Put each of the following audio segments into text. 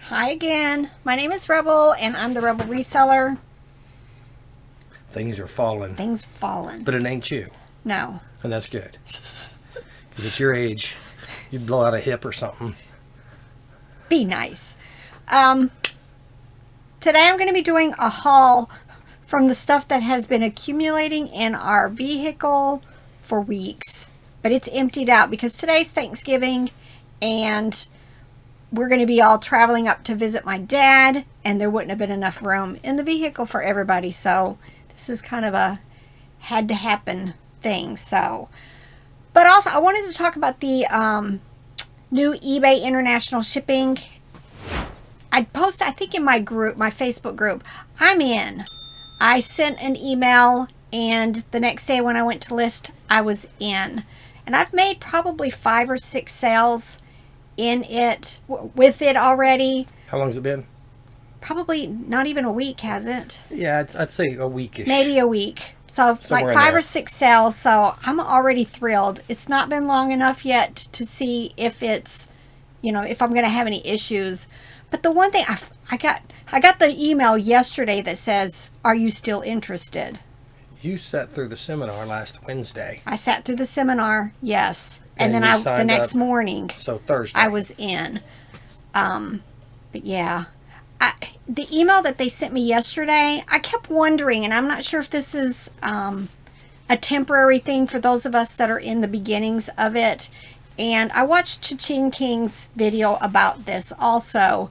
Hi again. My name is Rebel, and I'm the Rebel Reseller. Things are falling. Things falling. But it ain't you. No. And that's good. Because at your age, you'd blow out a hip or something. Be nice. Today I'm going to be doing a haul from the stuff that has been accumulating in our vehicle for weeks. But it's emptied out because today's Thanksgiving, and we're going to be all traveling up to visit my dad, and there wouldn't have been enough room in the vehicle for everybody. So this is kind of a had to happen thing. So, but also I wanted to talk about the new eBay international shipping. I posted, I think in my group, my Facebook group, I'm in. I sent an email, and the next day when I went to list, I was in. And I've made probably 5 or 6 sales in it, with it already. How long has it been? Probably not even a week, has it? Yeah, I'd say a weekish. Maybe a week. So Somewhere like 5 or 6 sales. So I'm already thrilled. It's not been long enough yet to see if it's, you know, if I'm going to have any issues. But the one thing I got the email yesterday that says, "Are you still interested?" You sat through the seminar last Wednesday. I sat through the seminar, yes. And then you the next morning, so Thursday, I was in. But yeah, the email that they sent me yesterday, I kept wondering, and I'm not sure if this is a temporary thing for those of us that are in the beginnings of it. And I watched Chuckey King's video about this also.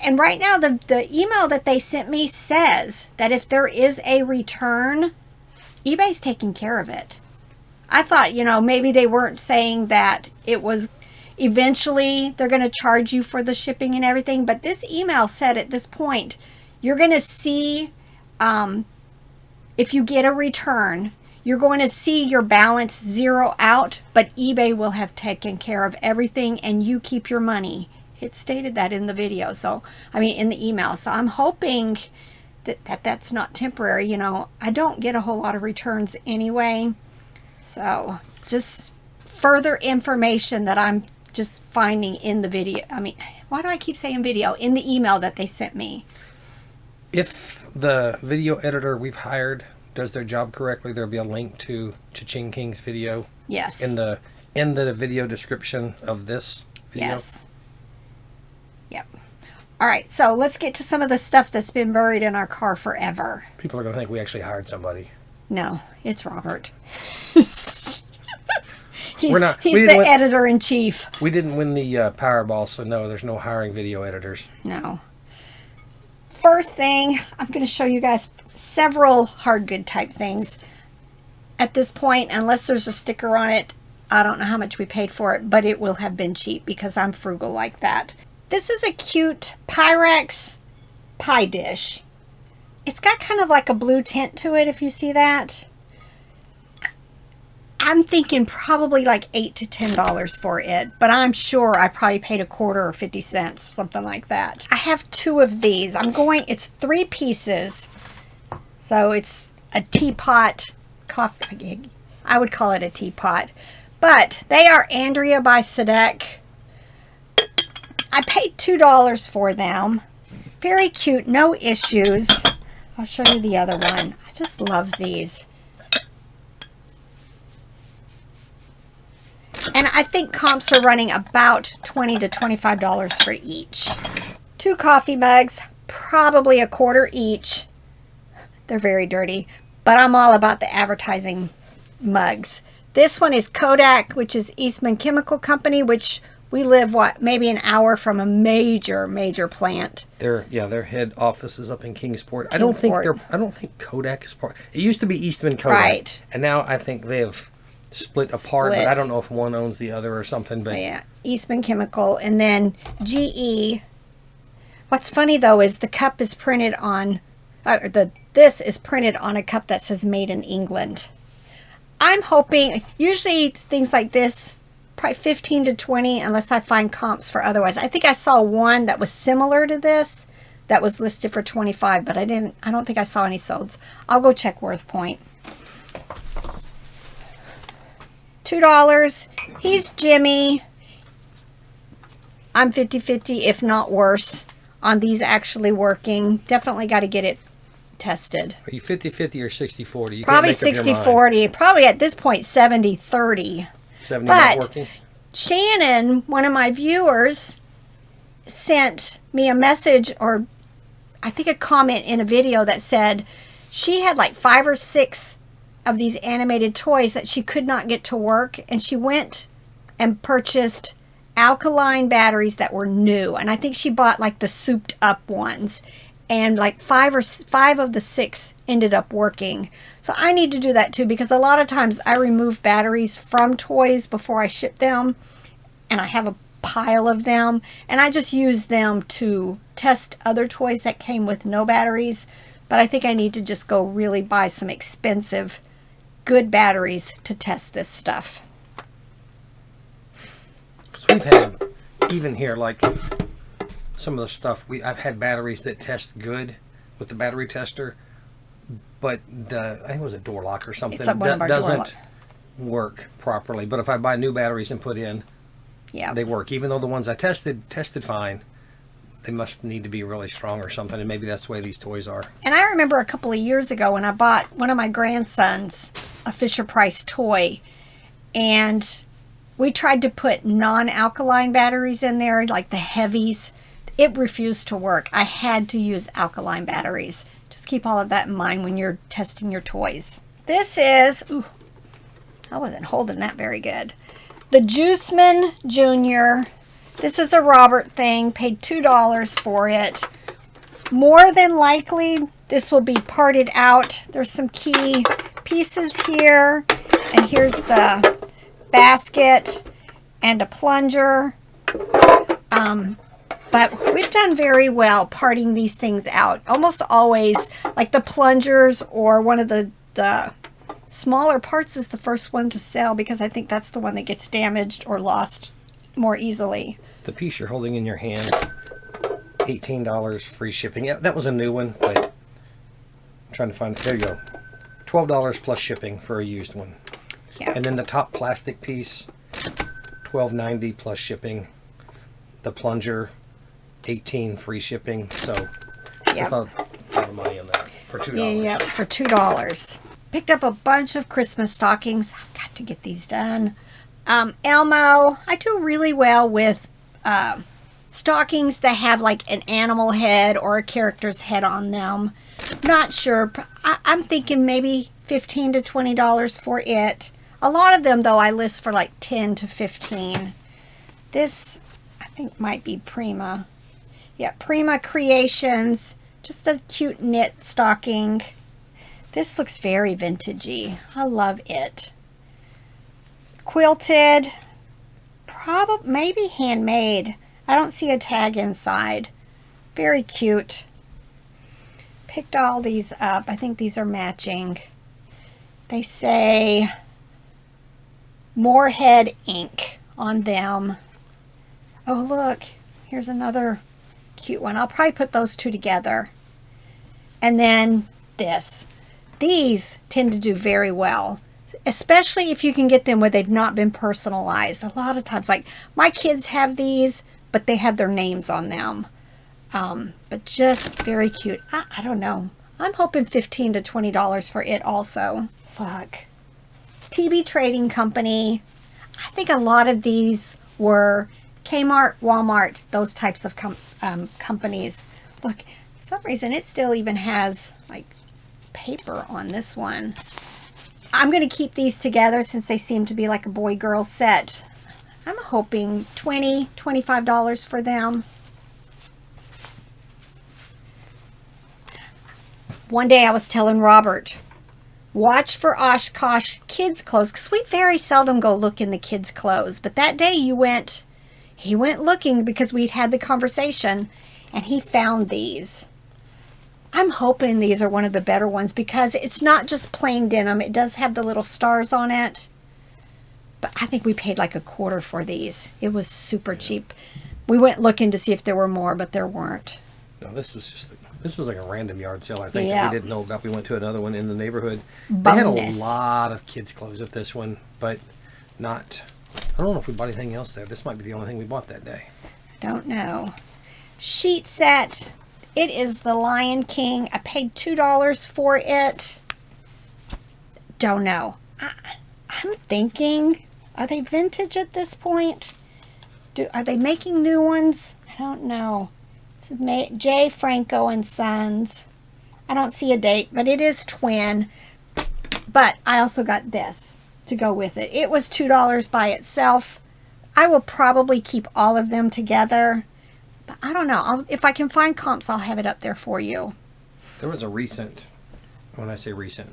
And right now, the email that they sent me says that if there is a return, eBay's taking care of it. I thought, you know, maybe they weren't saying that it was eventually they're going to charge you for the shipping and everything. But this email said at this point, you're going to see, if you get a return, you're going to see your balance zero out, but eBay will have taken care of everything and you keep your money. It stated that in the video. So, I mean, in the email. So I'm hoping that's not temporary. You know, I don't get a whole lot of returns anyway. So just further information that I'm just finding in the video. I mean, why do I keep saying video? In the email that they sent me. If the video editor we've hired does their job correctly, there'll be a link to Chuckey King's video. Yes. In the video description of this video. Yes. Yep. All right, so let's get to some of the stuff that's been buried in our car forever. People are going to think we actually hired somebody. No, it's Robert. He's the editor-in-chief. We didn't win the Powerball, so no, there's no hiring video editors. No. First thing, I'm going to show you guys several hard good type things. At this point, unless there's a sticker on it, I don't know how much we paid for it, but it will have been cheap because I'm frugal like that. This is a cute Pyrex pie dish. It's got kind of like a blue tint to it, if you see that. I'm thinking probably like $8 to $10 for it, but I'm sure I probably paid a quarter or 50 cents, something like that. I have 2 of these. It's 3 pieces. So it's a teapot coffee. I would call it a teapot. But they are Andrea by Sadek. I paid $2 for them. Very cute, no issues. I'll show you the other one. I just love these. And I think comps are running about $20 to $25 for each. 2 coffee mugs, probably a quarter each. They're very dirty, but I'm all about the advertising mugs. This one is Kodak, which is Eastman Chemical Company, which we live, maybe an hour from a major plant. Their head office is up in Kingsport. I don't think Kodak is part. It used to be Eastman Kodak, right? And now I think they have split apart. But I don't know if one owns the other or something. But yeah, Eastman Chemical, and then GE. What's funny though is the cup is printed on, this is printed on a cup that says "Made in England." I'm hoping. Usually things like this, probably 15 to 20 unless I find comps for otherwise. I think I saw one that was similar to this that was listed for 25, but I don't think I saw any solds. I'll go check WorthPoint. $2. He's Jimmy. I'm 50-50, if not worse, on these actually working. Definitely got to get it tested. Are you 50-50 or 60-40? You Probably can't make up your mind. 60-40. Probably at this point 70-30. 70 But not working? Shannon, one of my viewers, sent me a message, or I think a comment in a video that said she had like 5 or 6 of these animated toys that she could not get to work, and she went and purchased alkaline batteries that were new, and I think she bought like the souped up ones, and like 5 of the 6 ended up working. So I need to do that too, because a lot of times I remove batteries from toys before I ship them, and I have a pile of them, and I just use them to test other toys that came with no batteries. But I think I need to just go really buy some expensive good batteries to test this stuff. So we've had, even here, like some of the stuff, I've had batteries that test good with the battery tester, but I think it was a door lock or something, that doesn't work properly. But if I buy new batteries and put in, they work. Even though the ones I tested fine, they must need to be really strong or something, and maybe that's the way these toys are. And I remember a couple of years ago when I bought one of my grandsons a Fisher-Price toy, and we tried to put non-alkaline batteries in there, like the heavies. It refused to work. I had to use alkaline batteries. Just keep all of that in mind when you're testing your toys. This is, ooh, I wasn't holding that very good. The Juiceman Jr. This is a Robert thing. Paid $2 for it. More than likely, this will be parted out. There's some key pieces here. And here's the basket and a plunger. But we've done very well parting these things out. Almost always, like the plungers or one of the smaller parts is the first one to sell, because I think that's the one that gets damaged or lost more easily. The piece you're holding in your hand, $18 free shipping. Yeah, that was a new one, but I'm trying to find it. There you go. $12 plus shipping for a used one. Yeah. And then the top plastic piece, $12.90 plus shipping. The plunger, $18 free shipping. So that's not a lot of money on that for $2. Yeah, for $2. Picked up a bunch of Christmas stockings. I've got to get these done. Elmo, I do really well with stockings that have like an animal head or a character's head on them. Not sure. I'm thinking maybe $15 to $20 for it. A lot of them, though, I list for like $10 to $15. This, I think, might be Prima. Yeah, Prima Creations. Just a cute knit stocking. This looks very vintagey. I love it. Quilted. Probably, maybe handmade. I don't see a tag inside. Very cute. Picked all these up. I think these are matching. They say Moorhead ink on them. Oh, look. Here's another cute one. I'll probably put those two together. And then this. These tend to do very well, especially if you can get them where they've not been personalized. A lot of times, like my kids have these, but they have their names on them. But just very cute. I don't know. I'm hoping $15 to $20 for it also. Look. TB Trading Company. I think a lot of these were Kmart, Walmart, those types of companies. Look, for some reason it still even has like paper on this one. I'm going to keep these together since they seem to be like a boy-girl set. I'm hoping $20, $25 for them. One day I was telling Robert, watch for Oshkosh kids clothes, because we very seldom go look in the kids clothes. But that day he went looking because we'd had the conversation, and he found these. I'm hoping these are one of the better ones, because it's not just plain denim. It does have the little stars on it. But I think we paid like $1/4 for these. It was super cheap. We went looking to see if there were more, but there weren't. No, this was like a random yard sale, I think, Yeah. that we didn't know about. We went to another one in the neighborhood. Bonus. They had a lot of kids' clothes at this one, but not, I don't know if we bought anything else there. This might be the only thing we bought that day. Don't know. Sheet set. It is the Lion King. I paid $2 for it. Don't know. I'm thinking, are they vintage at this point? Are they making new ones? I don't know. This is J. Franco and Sons. I don't see a date, but it is twin. But I also got this to go with it. It was $2 by itself. I will probably keep all of them together. But I don't know. If I can find comps, I'll have it up there for you. There was a recent, when I say recent,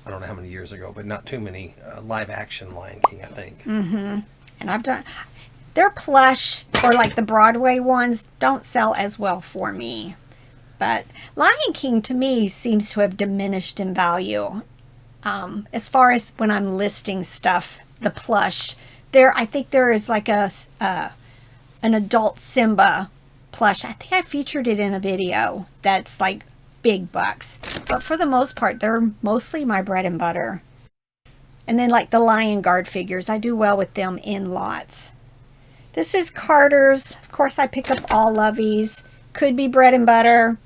I don't know how many years ago, but not too many, live action Lion King, I think. Mm-hmm. And I've done, they're plush, or like the Broadway ones don't sell as well for me. But Lion King to me seems to have diminished in value. As far as when I'm listing stuff, the plush, I think there is like an adult Simba plush. I think I featured it in a video that's like big bucks. But for the most part, they're mostly my bread and butter. And then like the Lion Guard figures, I do well with them in lots. This is Carter's. Of course, I pick up all Loveys. Could be bread and butter.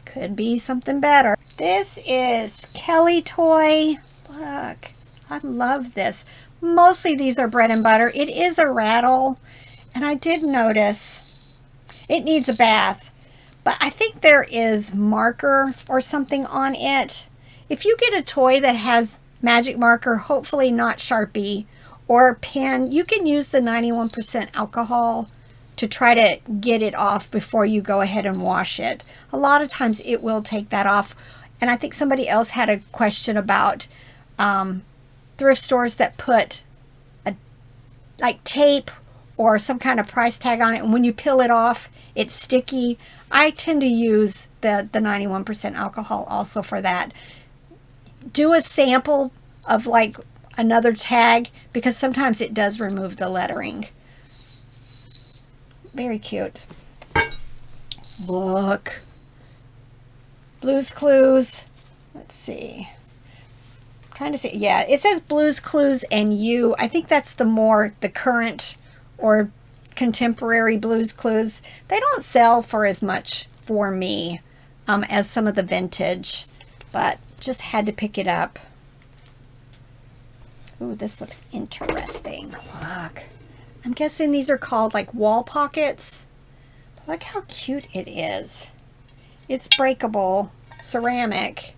Could be something better. This is Kelly Toy. Look, I love this. Mostly these are bread and butter. It is a rattle. And I did notice it needs a bath. But I think there is marker or something on it. If you get a toy that has magic marker, hopefully not Sharpie, or pen, you can use the 91% alcohol to try to get it off before you go ahead and wash it. A lot of times it will take that off. And I think somebody else had a question about thrift stores that put like tape or some kind of price tag on it, and when you peel it off, it's sticky. I tend to use the 91% alcohol also for that. Do a sample of like another tag, because sometimes it does remove the lettering. Very cute. Look. Blue's Clues. Let's see. I'm trying to see. Yeah, it says Blue's Clues and You. I think that's the current or contemporary Blue's Clues. They don't sell for as much for me as some of the vintage, but just had to pick it up. Ooh, this looks interesting. Look. I'm guessing these are called like wall pockets. Look how cute it is. It's breakable ceramic.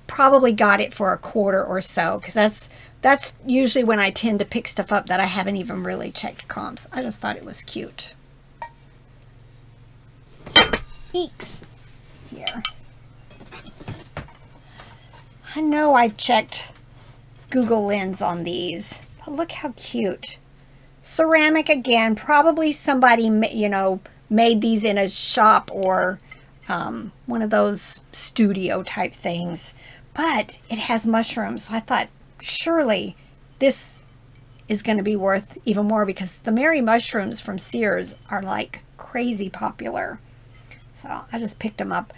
Probably got it for $1 or so, because that's usually when I tend to pick stuff up that I haven't even really checked comps. I just thought it was cute. Eeks. Here. I know I checked Google Lens on these, but look how cute. Ceramic again, probably somebody, made these in a shop or one of those studio type things. But it has mushrooms, so I thought surely this is going to be worth even more, because the Merry Mushrooms from Sears are like crazy popular. So I just picked them up.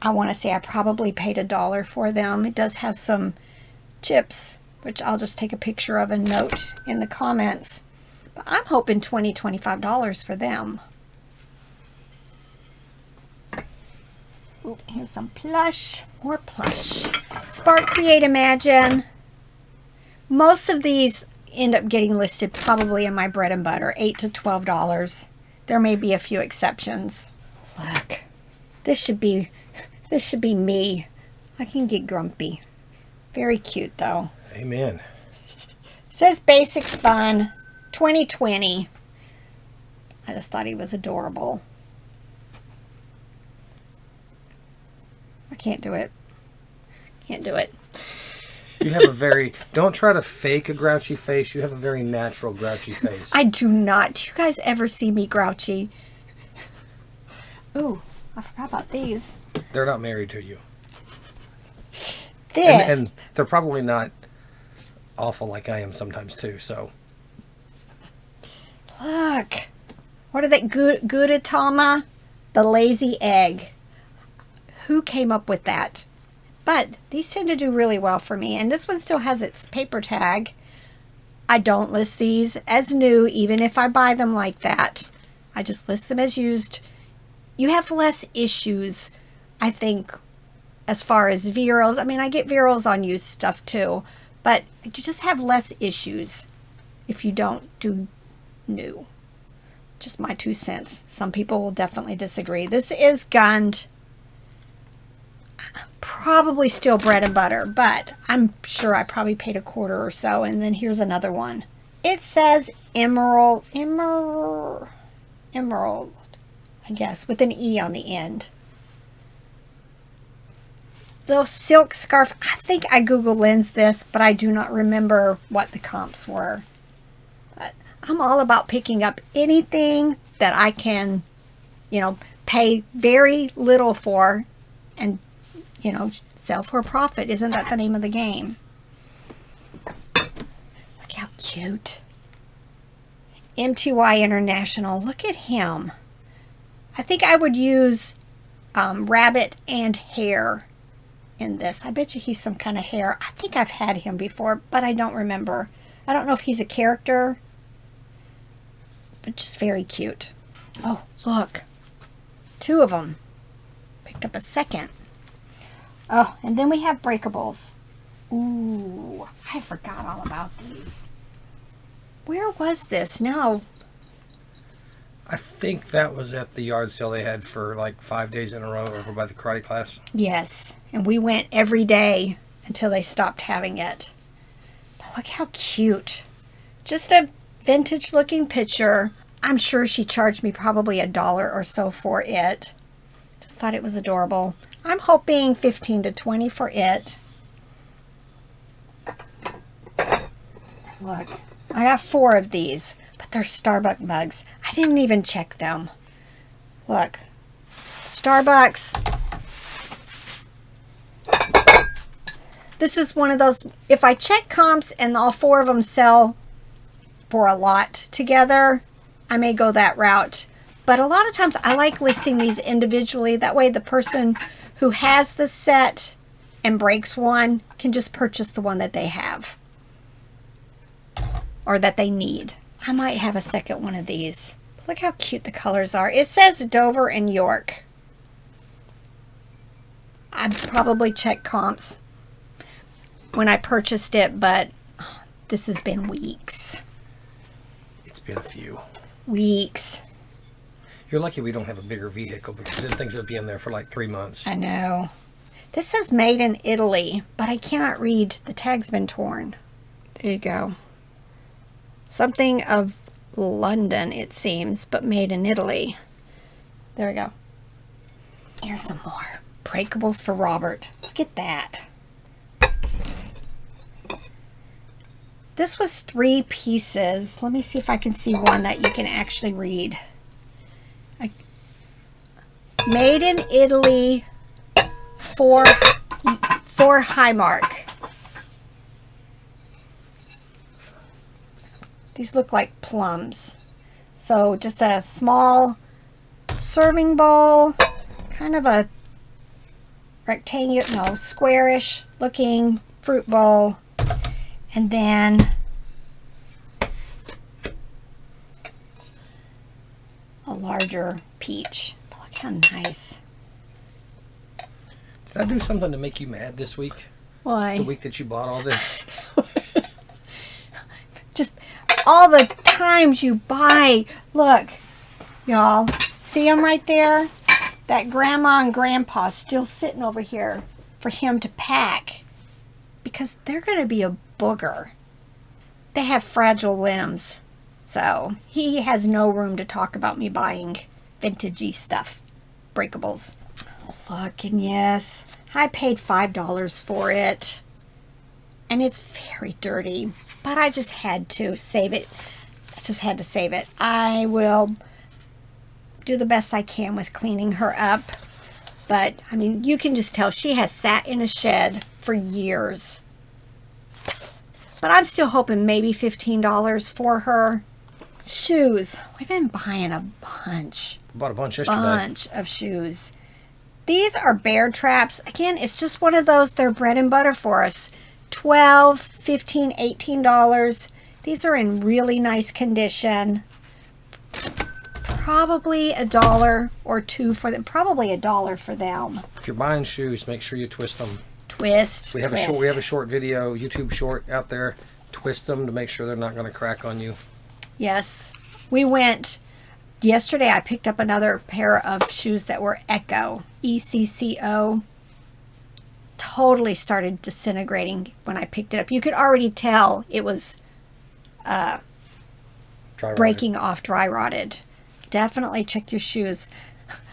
I want to say I probably paid $1 for them. It does have some chips, which I'll just take a picture of and note in the comments. But I'm hoping $20, $25 for them. Ooh, here's some plush. More plush. Spark, Create, Imagine. Most of these end up getting listed probably in my bread and butter, $8 to $12. There may be a few exceptions. Look, this should be me. I can get grumpy. Very cute though. Amen. Says Basic Fun 2020. I just thought he was adorable. I can't do it. Can't do it. You have a very, don't try to fake a grouchy face. You have a very natural grouchy face. I do not. Do you guys ever see me grouchy? Ooh, I forgot about these. They're not married to you. This. And they're probably not awful like I am sometimes too, so. Look. What are they? Gudetama? The lazy egg. Who came up with that? But these tend to do really well for me. And this one still has its paper tag. I don't list these as new, even if I buy them like that. I just list them as used. You have less issues, I think, as far as Veros. I mean, I get Veros on used stuff too, but you just have less issues if you don't do new. Just my 2 cents. Some people will definitely disagree. This is gunned. Probably still bread and butter, but I'm sure I probably paid a quarter or so. And then here's another one. It says emerald, I guess, with an E on the end. Little silk scarf. I think I Google Lens this, but I do not remember what the comps were. But I'm all about picking up anything that I can, pay very little for and, sell for a profit. Isn't that the name of the game? Look how cute. MTY International. Look at him. I think I would use rabbit and hare in this. I bet you he's some kind of hare. I think I've had him before, but I don't remember. I don't know if he's a character, but just very cute. Oh, look. 2 of them. Picked up a second. Oh, and then we have breakables. Ooh, I forgot all about these. Where was this? No. I think that was at the yard sale they had for like 5 days in a row over by the karate class. Yes, and we went every day until they stopped having it. But look how cute. Just a vintage looking picture. I'm sure she charged me probably $1 or so for it. Just thought it was adorable. I'm hoping 15 to 20 for it. Look, I got 4 of these, but they're Starbucks mugs. I didn't even check them. Look, Starbucks. This is one of those, if I check comps and all 4 of them sell for a lot together, I may go that route. But a lot of times I like listing these individually. That way the person who has the set and breaks one can just purchase the one that they have or that they need. I might have a second one of these. Look how cute the colors are. It says Dover and York. I'd probably check comps when I purchased it, but this has been weeks. It's been a few. Weeks. You're lucky we don't have a bigger vehicle because then things would be in there for like 3 months. I know. This says made in Italy, but I cannot read. The tag's been torn. There you go. Something of London, it seems, but made in Italy. There we go. Here's some more. Breakables for Robert. Look at that. This was 3 pieces. Let me see if I can see one that you can actually read. Made in Italy for Highmark. These look like plums. So just a small serving bowl, kind of a rectangular, no, squarish looking fruit bowl. And then a larger peach. Look how nice. Did I do something to make you mad this week? Why? The week that you bought all this? Just all the times you buy. Look, y'all. See them right there? That grandma and grandpa still sitting over here for him to pack. Because they're going to be a booger. They have fragile limbs. So he has no room to talk about me buying vintagey stuff. Breakables. Look, and yes, I paid $5 for it. And it's very dirty. But I just had to save it. I just had to save it. I will do the best I can with cleaning her up. But, I mean, you can just tell she has sat in a shed for years. But I'm still hoping maybe $15 for her. Shoes. We've been buying a bunch. Bought a bunch yesterday. Bunch of shoes. These are bear traps. Again, it's just one of those. They're bread and butter for us. $12, $15, $18. These are in really nice condition. Probably $1 or $2 for them. Probably $1 for them. If you're buying shoes, make sure you twist them. Twist. We have a short video, YouTube short out there. Twist them to make sure they're not going to crack on you. Yes. We went yesterday. I picked up another pair of shoes that were Echo, ECCO. Totally started disintegrating when I picked it up. You could already tell it was breaking off, dry rotted. Definitely check your shoes.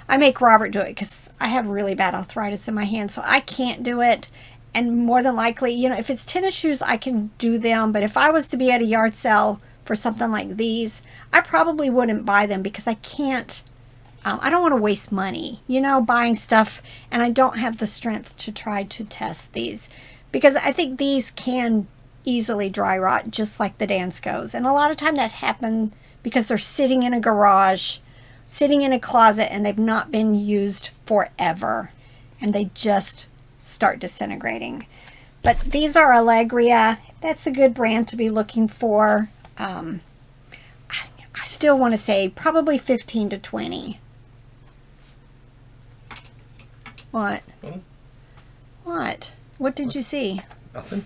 I make Robert do it because I have really bad arthritis in my hand, so I can't do it. And more than likely, you know, if it's tennis shoes, I can do them. But if I was to be at a yard sale for something like these, I probably wouldn't buy them because I can't. I don't want to waste money, you know, buying stuff, and I don't have the strength to try to test these because I think these can easily dry rot just like the Danskos. And a lot of time that happens because they're sitting in a garage, sitting in a closet, and they've not been used forever, and they just start disintegrating. But these are Allegria. That's a good brand to be looking for. I still want to say probably 15 to 20. What? Hmm? What? What did you see? Nothing.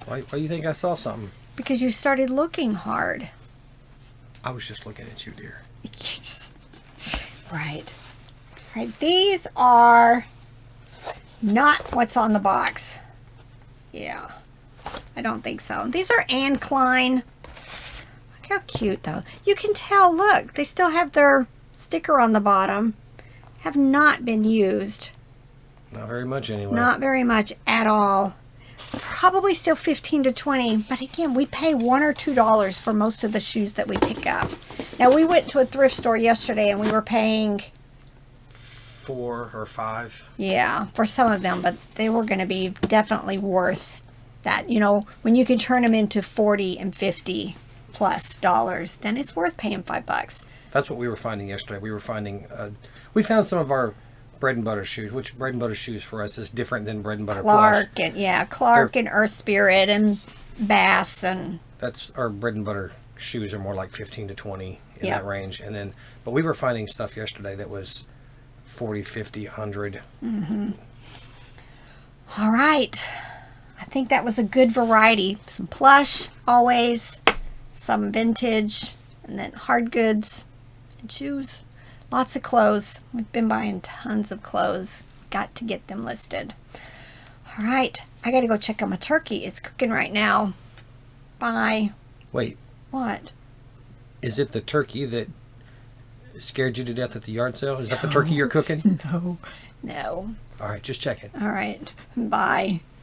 Why do you think I saw something? Because you started looking hard. I was just looking at you, dear. Right. Right. These are not what's on the box. Yeah. I don't think so. These are Anne Klein. Look how cute, though. You can tell, look, they still have their sticker on the bottom. Have not been used. Not very much anyway. Not very much at all. Probably still 15 to 20, but again, we pay $1 or $2 for most of the shoes that we pick up. Now, we went to a thrift store yesterday and we were paying $4 or $5. Yeah, for some of them, but they were going to be definitely worth that. You know, when you can turn them into $40 and $50 plus dollars, then it's worth paying $5. That's what we were finding yesterday. We were finding, we found some of our bread and butter shoes, which bread and butter shoes for us is different than bread and butter Clark plush. And Clark and Earth Spirit and Bass and that's our bread and butter shoes are more like 15 to 20 in Yep. that range. And then, but we were finding stuff yesterday that was 40, 50, 100. All right. I think that was a good variety. Some plush, always, some vintage, and then hard goods and shoes. Lots of clothes. We've been buying tons of clothes. Got to get them listed. All right. I got to go check on my turkey. It's cooking right now. Bye. Wait, What? is it the turkey that scared you to death at the yard sale? Is that the turkey you're cooking? No. No. All right, just checking. All right. Bye.